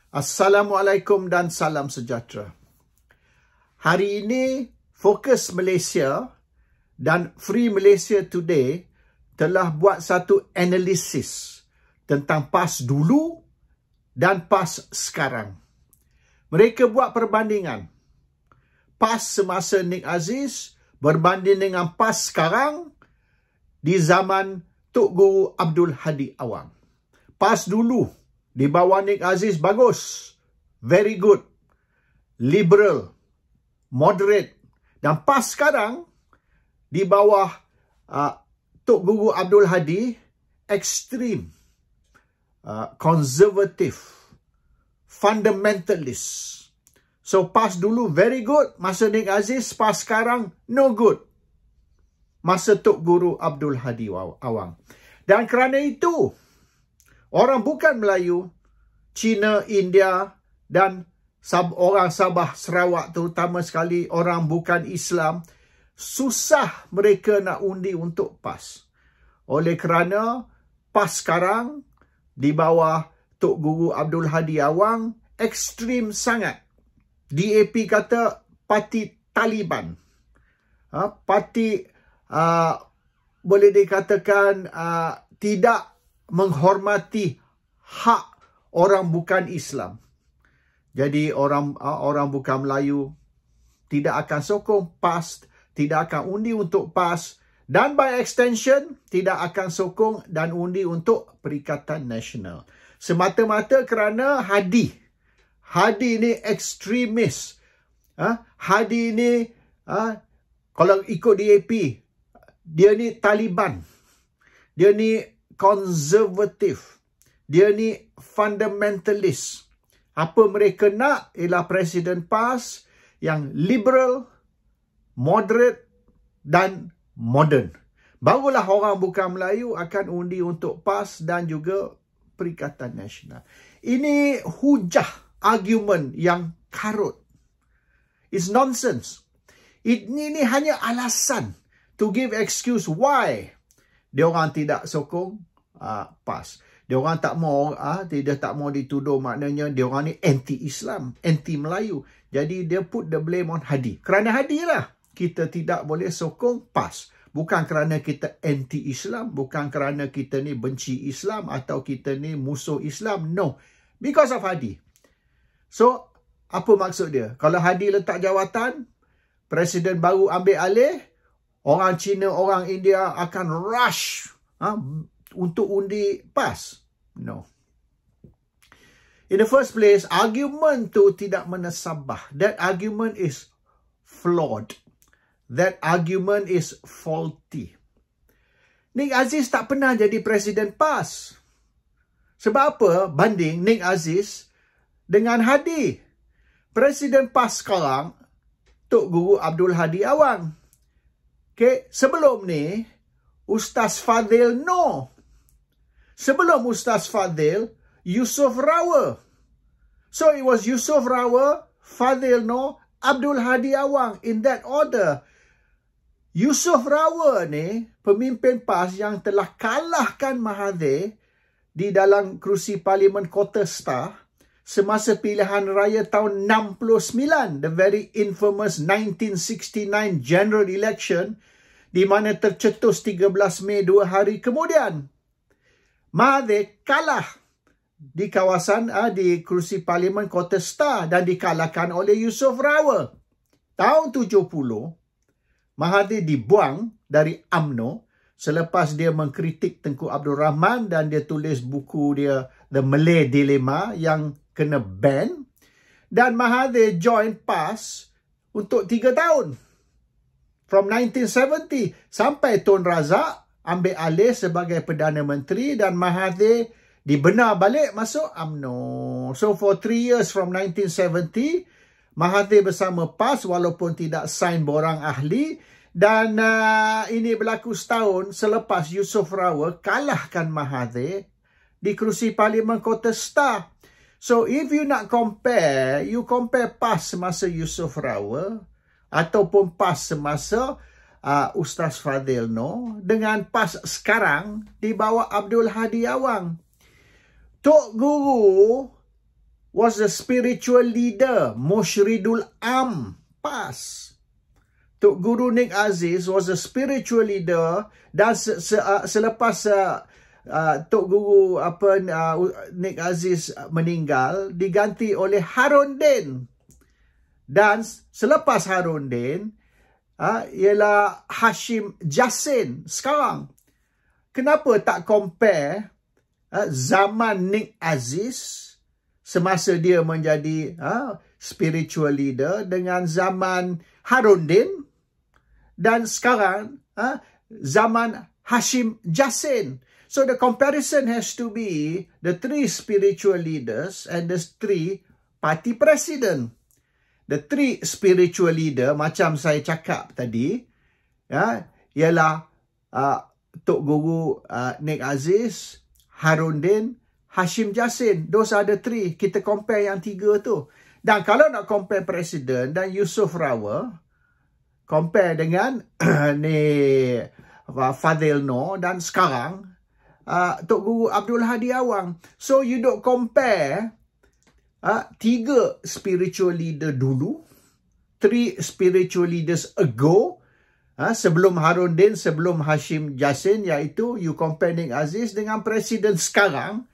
Assalamualaikum dan salam sejahtera. Hari ini, Fokus Malaysia dan Free Malaysia Today telah buat satu analisis tentang PAS dulu dan PAS sekarang. Mereka buat perbandingan. PAS semasa Nik Aziz berbanding dengan PAS sekarang di zaman Tok Guru Abdul Hadi Awang. PAS dulu di bawah Nik Aziz bagus, very good, liberal, moderate. Dan PAS sekarang di bawah Tok Guru Abdul Hadi, ekstrim, konservatif, fundamentalist. So PAS dulu very good, masa Nik Aziz, PAS sekarang no good, masa Tok Guru Abdul Hadi Awang. Dan kerana itu, orang bukan Melayu, Cina, India dan orang Sabah, Sarawak terutama sekali, orang bukan Islam, susah mereka nak undi untuk PAS. Oleh kerana PAS sekarang di bawah Tok Guru Abdul Hadi Awang ekstrim sangat. DAP kata parti Taliban. Parti boleh dikatakan tidak menghormati hak orang bukan Islam. Jadi orang bukan Melayu tidak akan sokong PAS, tidak akan undi untuk PAS, dan by extension tidak akan sokong dan undi untuk Perikatan Nasional. Semata-mata kerana Hadi ni ekstremis. Hadi ni kalau ikut DAP, dia ni Taliban. Dia ni konservatif. Dia ni fundamentalist. Apa mereka nak ialah Presiden PAS yang liberal, moderate dan modern. Barulah orang bukan Melayu akan undi untuk PAS dan juga Perikatan Nasional. Ini hujah, argument yang karut. It's nonsense. Ini hanya alasan to give excuse why diorang tidak sokong PAS. Diorang tak mau dituduh, maknanya diorang ni anti-Islam, anti-Melayu. Jadi dia put the blame on Hadi. Kerana Hadi lah kita tidak boleh sokong PAS. Bukan kerana kita anti-Islam, bukan kerana kita ni benci Islam atau kita ni musuh Islam. No. Because of Hadi. So, apa maksud dia? Kalau Hadi letak jawatan, Presiden baru ambil alih, orang Cina, orang India akan rush untuk undi PAS. No. In the first place, argument tu tidak menasabah. That argument is flawed. That argument is faulty. Nik Aziz tak pernah jadi Presiden PAS. Sebab apa? Banding Nik Aziz dengan Hadi. Presiden PAS sekarang, Tok Guru Abdul Hadi Awang. Okay. Sebelum ni, Ustaz Fadil Noor. Sebelum Ustaz Fadil, Yusof Rawa. So it was Yusof Rawa, Fadil Noor, Abdul Hadi Awang in that order. Yusof Rawa ni pemimpin PAS yang telah kalahkan Mahathir di dalam kerusi Parlimen Kota Star semasa pilihan raya tahun 69, the very infamous 1969 general election, di mana tercetus 13 Mei 2 hari kemudian. Mahathir kalah di kawasan di kerusi Parlimen Kota Star dan dikalahkan oleh Yusof Rawa. Tahun 70, Mahathir dibuang dari UMNO selepas dia mengkritik Tengku Abdul Rahman dan dia tulis buku dia The Malay Dilemma yang kena ban. Dan Mahathir join PAS untuk 3 tahun. From 1970 sampai Tun Razak ambil alih sebagai Perdana Menteri dan Mahathir dibenar balik masuk UMNO. So for 3 years from 1970, Mahathir bersama PAS walaupun tidak sign borang ahli. Dan ini berlaku setahun selepas Yusof Rawa kalahkan Mahathir di kerusi Parlimen Kota Star. So if you nak compare, you compare PAS semasa Yusof Rawa ataupun PAS semasa Ustaz Fadil Noor dengan PAS sekarang di bawah Abdul Hadi Awang. Tok Guru was the spiritual leader, Mushridul Am, PAS. Tok Guru Nik Aziz was a spiritual leader, dan selepas Tok Guru Nik Aziz meninggal, diganti oleh Harun Din. Dan selepas Harun Din, ialah Hashim Jasin sekarang. Kenapa tak compare zaman Nik Aziz semasa dia menjadi spiritual leader dengan zaman Harun Din dan sekarang zaman Hashim Jasin? So the comparison has to be the 3 spiritual leaders and the 3 party president. The 3 spiritual leader, macam saya cakap tadi, ialah Tok Guru Nik Aziz, Harun Din, Hashim Jasin. Those are the 3. Kita compare yang 3 tu. Dan kalau nak compare presiden dan Yusof Rawa, compare dengan Fadil Noor dan sekarang Tok Guru Abdul Hadi Awang. So you don't compare 3 spiritual leader dulu, 3 spiritual leaders ago, sebelum Harun Din, sebelum Hashim Jasin, iaitu you compare Nik Aziz dengan presiden sekarang,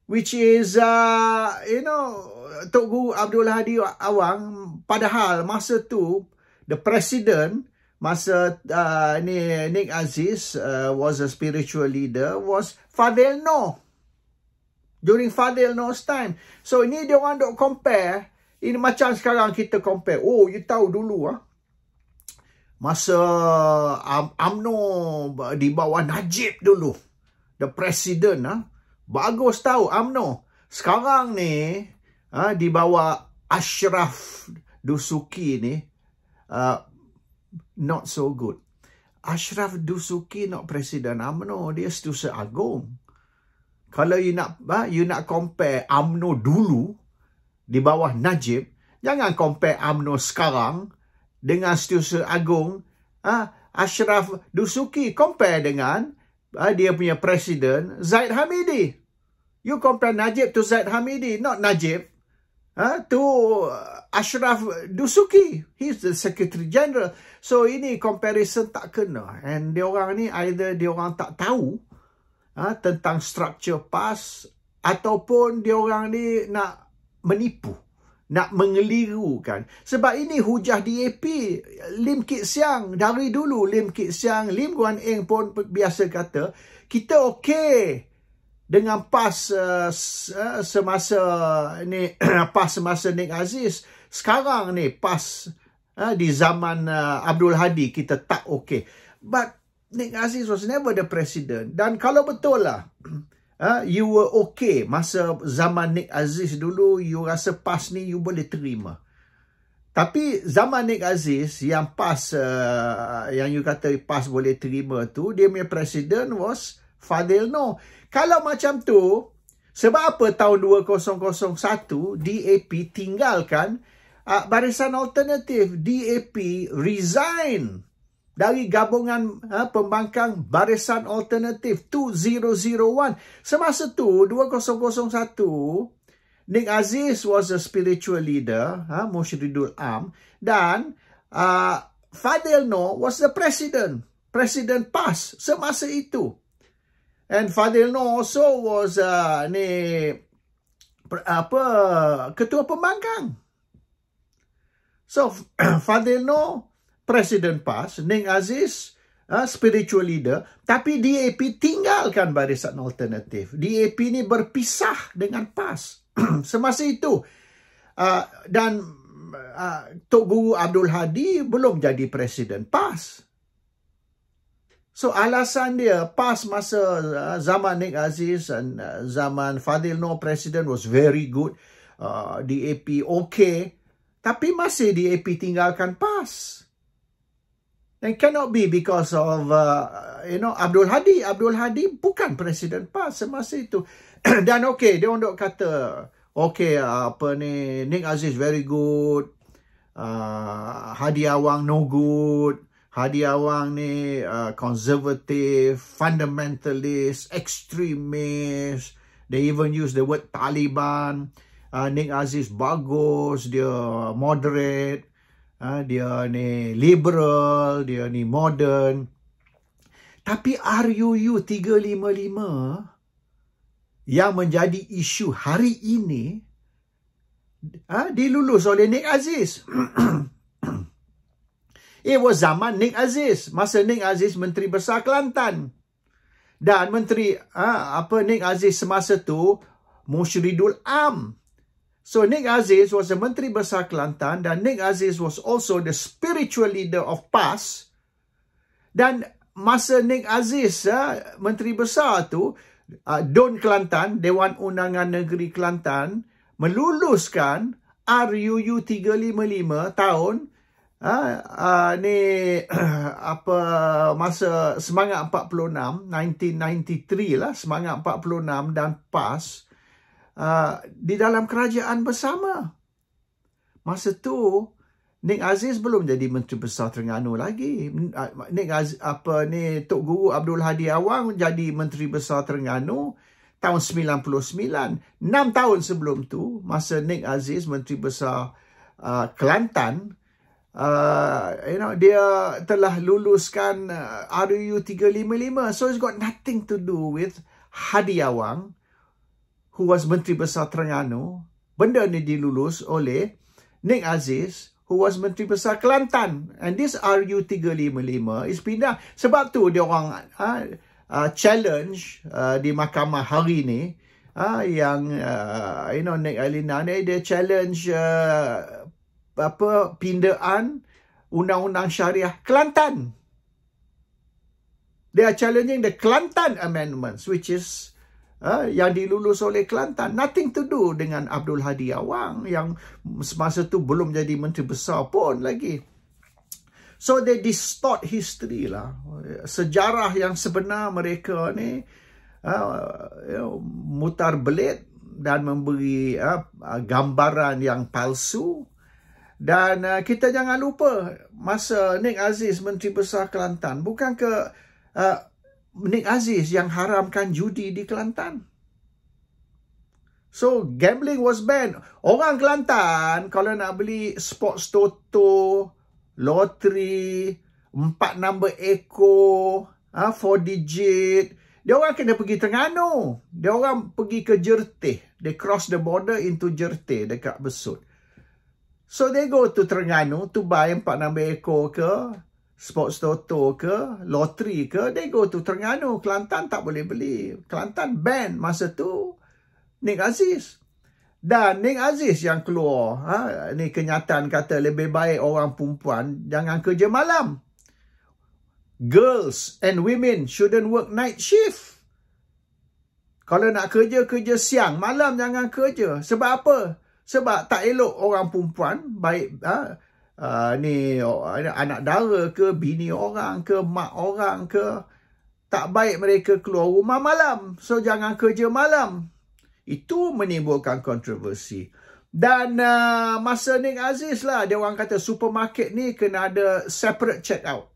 which is Tok Guru Abdul Hadi Awang. Padahal masa tu the president, masa Nik Aziz was a spiritual leader, was Fadil Noor. During Fadil Noor's time. So ini dia orang dok compare. Ini macam sekarang kita compare. Oh, you tahu dulu masa UMNO di bawah Najib dulu, the president, bagus tahu UMNO. Sekarang ni di bawah Ashraf Dusuki ni, not so good. Ashraf Dusuki not presiden UMNO, dia Setiausaha Agong. Kalau you nak compare UMNO dulu di bawah Najib, jangan compare UMNO sekarang dengan Setiausaha Agong. Ashraf Dusuki compare dengan dia punya presiden Zaid Hamidi. You compare Najib to Zaid Hamidi, not Najib to Ashraf Dusuki. He's the Secretary General. So ini comparison tak kena. And diorang ni either diorang tak tahu tentang structure PAS, ataupun diorang ni nak menipu, nak mengelirukan. Sebab ini hujah DAP. Lim Kit Siang, dari dulu Lim Kit Siang, Lim Guan Eng pun biasa kata, kita okey dengan PAS semasa ni, PAS semasa Nik Aziz. Sekarang ni PAS di zaman Abdul Hadi, kita tak okey. But Nik Aziz was never the president. Dan kalau betul lah, you were okay masa zaman Nik Aziz dulu, you rasa PAS ni you boleh terima. Tapi zaman Nik Aziz, yang PAS, yang you kata PAS boleh terima tu, dia punya presiden was Fadil Noor. Kalau macam tu, sebab apa tahun 2001 DAP tinggalkan Barisan Alternatif? DAP resign dari gabungan pembangkang Barisan Alternatif 2001. Semasa tu 2001, Nik Aziz was a spiritual leader, Mushridul Am, dan Fadil Noor was the president PAS semasa itu. And Fadil Noor also was ketua pembangkang. So Fadil Noor Presiden PAS, Nik Aziz spiritual leader, tapi DAP tinggalkan Barisan Alternatif. DAP ni berpisah dengan PAS semasa itu. Dan Tok Guru Abdul Hadi belum jadi presiden PAS. So alasan dia, PAS masa zaman Nik Aziz dan zaman Fadil Noor presiden was very good. DAP okay, tapi masih DAP tinggalkan PAS. And cannot be because of Abdul Hadi. Abdul Hadi bukan presiden PAS semasa itu. Dan okey, dia orang dok kata, okey, Nik Aziz very good, Hadi Awang no good. Hadi Awang ni conservative, fundamentalist, extremist. They even use the word Taliban. Nik Aziz bagus, dia moderate, dia ni liberal, dia ni modern. Tapi RUU 355 yang menjadi isu hari ini dilulus oleh Nik Aziz. It was zaman Nik Aziz, masa Nik Aziz Menteri Besar Kelantan. Dan Menteri Nik Aziz semasa tu Mushridul Am. So Nik Aziz was the Menteri Besar Kelantan, dan Nik Aziz was also the spiritual leader of PAS. Dan masa Nik Aziz Menteri Besar tu, DUN Kelantan, Dewan Undangan Negeri Kelantan, meluluskan RUU 355 tahun masa Semangat 46, 1993 lah, Semangat 46 dan PAS di dalam kerajaan bersama. Masa tu Nik Aziz belum jadi Menteri Besar Terengganu lagi. Tok Guru Abdul Hadi Awang jadi Menteri Besar Terengganu tahun 99. 6 tahun sebelum tu, masa Nik Aziz Menteri Besar Kelantan, dia telah luluskan RUU 355. So it's got nothing to do with Hadi Awang, who was Menteri Besar Terengganu. Benda ni dilulus oleh Nik Aziz, who was Menteri Besar Kelantan. And this RUU 355 is pindah. Sebab tu dia orang challenge di mahkamah hari ni, yang Nik Alina ni, dia challenge pindaan Undang-Undang Syariah Kelantan. They are challenging the Kelantan Amendments, which is yang dilulus oleh Kelantan. Nothing to do dengan Abdul Hadi Awang yang semasa tu belum jadi Menteri Besar pun lagi. So they distort history lah. Sejarah yang sebenar mereka ni mutar belit dan memberi gambaran yang palsu. Dan kita jangan lupa, masa Nik Aziz Menteri Besar Kelantan, bukan ke Nik Aziz yang haramkan judi di Kelantan. So gambling was banned. Orang Kelantan kalau nak beli sports toto, loteri, 4 number ekor, 4 digit, dia orang kena pergi Terengganu. Dia orang pergi ke Jertih. They cross the border into Jertih dekat Besut. So they go to Terengganu to buy 4 number ekor ke, sports toto ke, loteri ke. They go to Terengganu. Kelantan tak boleh beli. Kelantan ban masa tu Nik Aziz. Dan Nik Aziz yang keluar, ni kenyataan kata lebih baik orang perempuan jangan kerja malam. Girls and women shouldn't work night shift. Kalau nak kerja, kerja siang. Malam jangan kerja. Sebab apa? Sebab tak elok orang perempuan, baik anak dara ke, bini orang ke, mak orang ke, tak baik mereka keluar rumah malam. So jangan kerja malam. Itu menimbulkan kontroversi. Dan masa Nik Aziz lah, dia orang kata supermarket ni kena ada separate check out.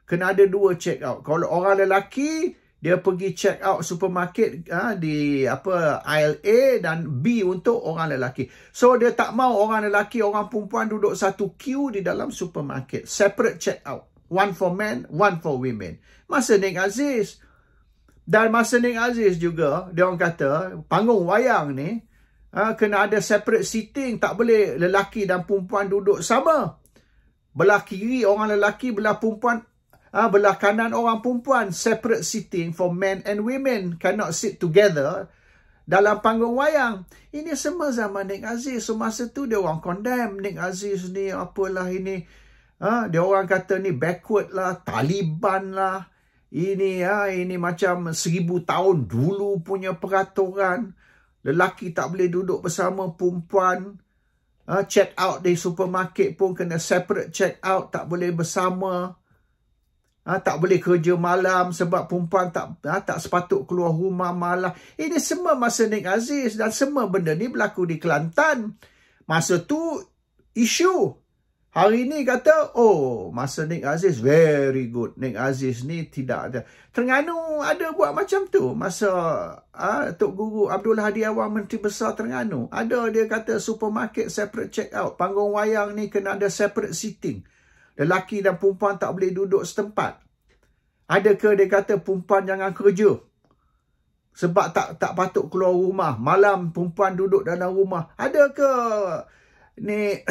Kena ada 2 check out. Kalau orang lelaki, dia pergi check out supermarket di aisle A, dan B untuk orang lelaki. So dia tak mau orang lelaki, orang perempuan duduk satu queue di dalam supermarket. Separate check out. One for men, one for women. Masa Nik Aziz. Dan masa Nik Aziz juga, dia orang kata panggung wayang ni kena ada separate seating. Tak boleh lelaki dan perempuan duduk sama. Belah kiri orang lelaki, belah perempuan, belah kanan orang perempuan. Separate seating for men and women. Cannot sit together dalam panggung wayang. Ini semua zaman Nik Aziz. So masa tu dia orang condemn Nik Aziz ni, apalah ini. Dia orang kata ni backward lah, Taliban lah. Ini macam 1000 tahun dulu punya peraturan. Lelaki tak boleh duduk bersama perempuan. Check out di supermarket pun kena separate check out. Tak boleh bersama. Tak boleh kerja malam sebab perempuan tak sepatut keluar rumah malam. Ini semua masa Nik Aziz. Dan semua benda ni berlaku di Kelantan. Masa tu isu Hari ni kata, oh, masa Nik Aziz very good. Nik Aziz ni tidak ada. Terengganu ada buat macam tu. Masa Tok Guru Abdul Hadi Awang, Menteri Besar Terengganu. Ada dia kata supermarket separate check out. Panggung wayang ni kena ada separate seating. Lelaki dan perempuan tak boleh duduk setempat. Adakah dia kata perempuan jangan kerja? Sebab tak patut keluar rumah. Malam perempuan duduk dalam rumah. Adakah ni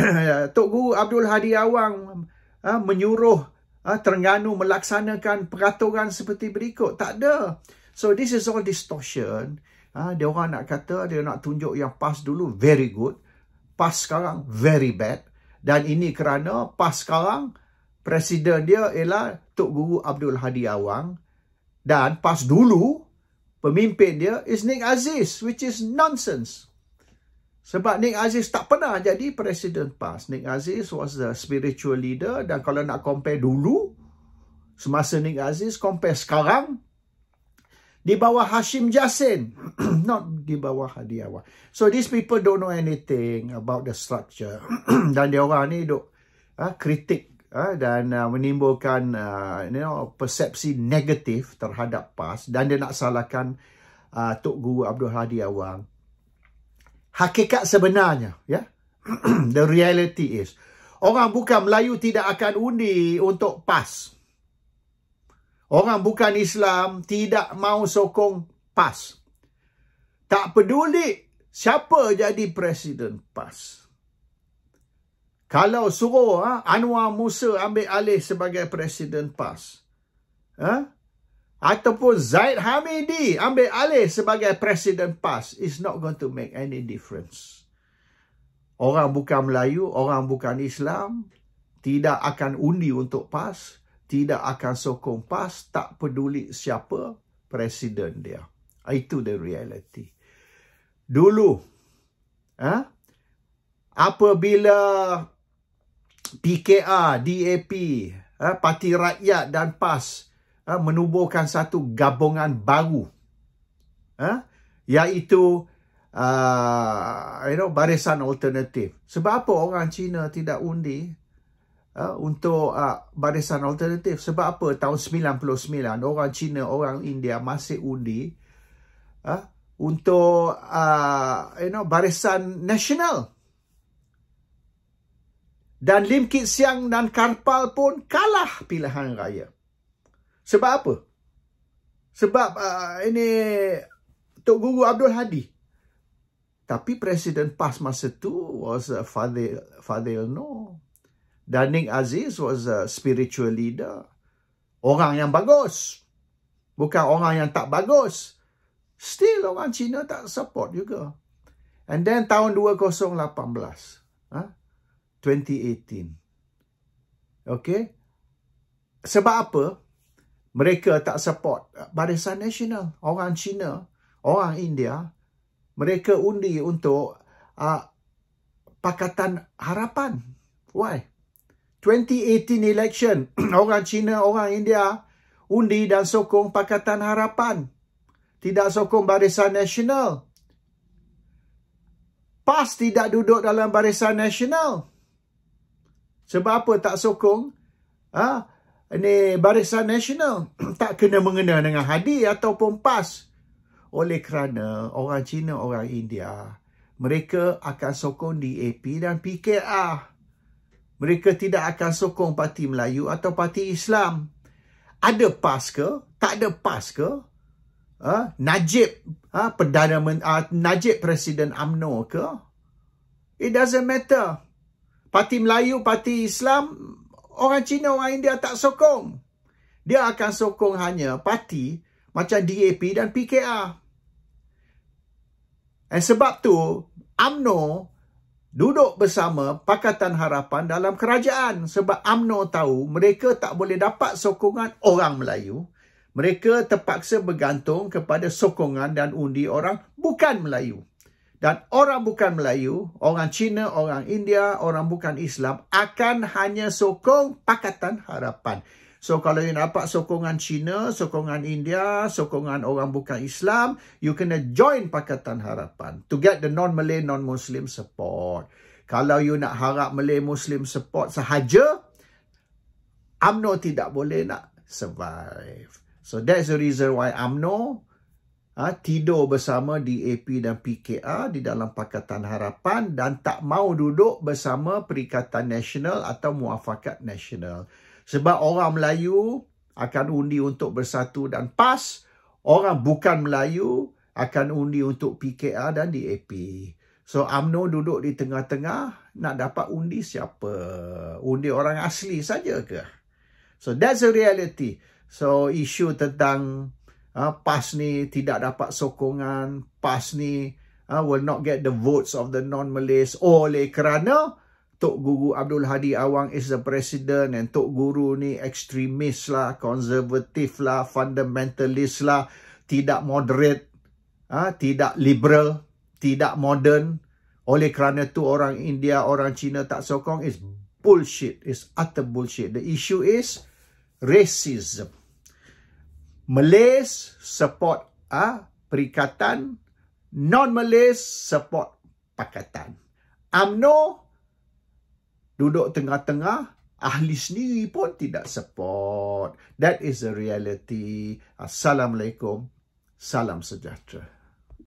Tok Guru Abdul Hadi Awang menyuruh Terengganu melaksanakan peraturan seperti berikut? Tak ada. So this is all distortion. Dia orang nak kata, dia nak tunjuk yang PAS dulu very good, PAS sekarang very bad. Dan ini kerana PAS sekarang presiden dia ialah Tok Guru Abdul Hadi Awang, dan PAS dulu pemimpin dia is Nik Aziz, which is nonsense. Sebab Nik Aziz tak pernah jadi presiden PAS. Nik Aziz was the spiritual leader. Dan kalau nak compare dulu, semasa Nik Aziz, compare sekarang, di bawah Hashim Jassin. Not di bawah Hadi Awang. So these people don't know anything about the structure. Dan dia orang ni duk kritik dan menimbulkan persepsi negatif terhadap PAS. Dan dia nak salahkan Tok Guru Abdul Hadi Awang. Hakikat sebenarnya, ya, the reality is, orang bukan Melayu tidak akan undi untuk PAS. Orang bukan Islam tidak mau sokong PAS. Tak peduli siapa jadi presiden PAS. Kalau suruh Anwar Musa ambil alih sebagai presiden PAS, ataupun Zaid Hamidi ambil alih sebagai presiden PAS, is not going to make any difference. Orang bukan Melayu, orang bukan Islam, tidak akan undi untuk PAS, tidak akan sokong PAS, tak peduli siapa presiden dia. Itu the reality. Dulu, apabila PKR, DAP, Parti Rakyat dan PAS menubuhkan satu gabungan baru, iaitu Barisan Alternatif. Sebab apa orang Cina tidak undi untuk Barisan Alternatif? Sebab apa tahun 99 orang Cina, orang India masih undi untuk Barisan Nasional. Dan Lim Kit Siang dan Karpal pun kalah pilihan raya. Sebab apa? Sebab ini Tok Guru Abdul Hadi. Tapi presiden PAS masa tu was Fadil Noor. Dan Nik Aziz was a spiritual leader. Orang yang bagus. Bukan orang yang tak bagus. Still orang Cina tak support juga. And then tahun 2018. 2018. Okay? Sebab apa? Mereka tak support Barisan Nasional. Orang Cina, orang India, mereka undi untuk Pakatan Harapan. Why? 2018 election, orang Cina, orang India undi dan sokong Pakatan Harapan. Tidak sokong Barisan Nasional. PAS tidak duduk dalam Barisan Nasional. Sebab apa tak sokong? Ini Barisan Nasional tak kena-mengena dengan Hadi ataupun PAS. Oleh kerana orang Cina, orang India, mereka akan sokong DAP dan PKR. Mereka tidak akan sokong Parti Melayu atau Parti Islam. Ada PAS ke? Tak ada PAS ke? Najib Najib Presiden UMNO ke? It doesn't matter. Parti Melayu, Parti Islam, orang Cina, orang India tak sokong. Dia akan sokong hanya parti macam DAP dan PKR. Dan sebab tu, UMNO duduk bersama Pakatan Harapan dalam kerajaan. Sebab UMNO tahu mereka tak boleh dapat sokongan orang Melayu. Mereka terpaksa bergantung kepada sokongan dan undi orang bukan Melayu. Dan orang bukan Melayu, orang Cina, orang India, orang bukan Islam akan hanya sokong Pakatan Harapan. So kalau you dapat sokongan Cina, sokongan India, sokongan orang bukan Islam, you kena join Pakatan Harapan to get the non-Malay, non-Muslim support. Kalau you nak harap Malay Muslim support sahaja, UMNO tidak boleh nak survive. So that's the reason why UMNO tidur bersama DAP dan PKR di dalam Pakatan Harapan dan tak mau duduk bersama Perikatan Nasional atau Muafakat Nasional. Sebab orang Melayu akan undi untuk Bersatu dan PAS, orang bukan Melayu akan undi untuk PKR dan DAP. So UMNO duduk di tengah-tengah, nak dapat undi siapa? Undi orang asli saja ke? So that's the reality. So isu tentang PAS ni tidak dapat sokongan, PAS ni will not get the votes of the non-Malays oleh kerana Tok Guru Abdul Hadi Awang is the president and Tok Guru ni ekstremis lah, konservatif lah, fundamentalist lah, tidak moderate, tidak liberal, tidak modern. Oleh kerana tu orang India, orang Cina tak sokong is bullshit, is utter bullshit. The issue is racism. Malays support Perikatan, non-Malays support Pakatan. UMNO duduk tengah-tengah, ahli sendiri pun tidak support. That is the reality. Assalamualaikum. Salam sejahtera.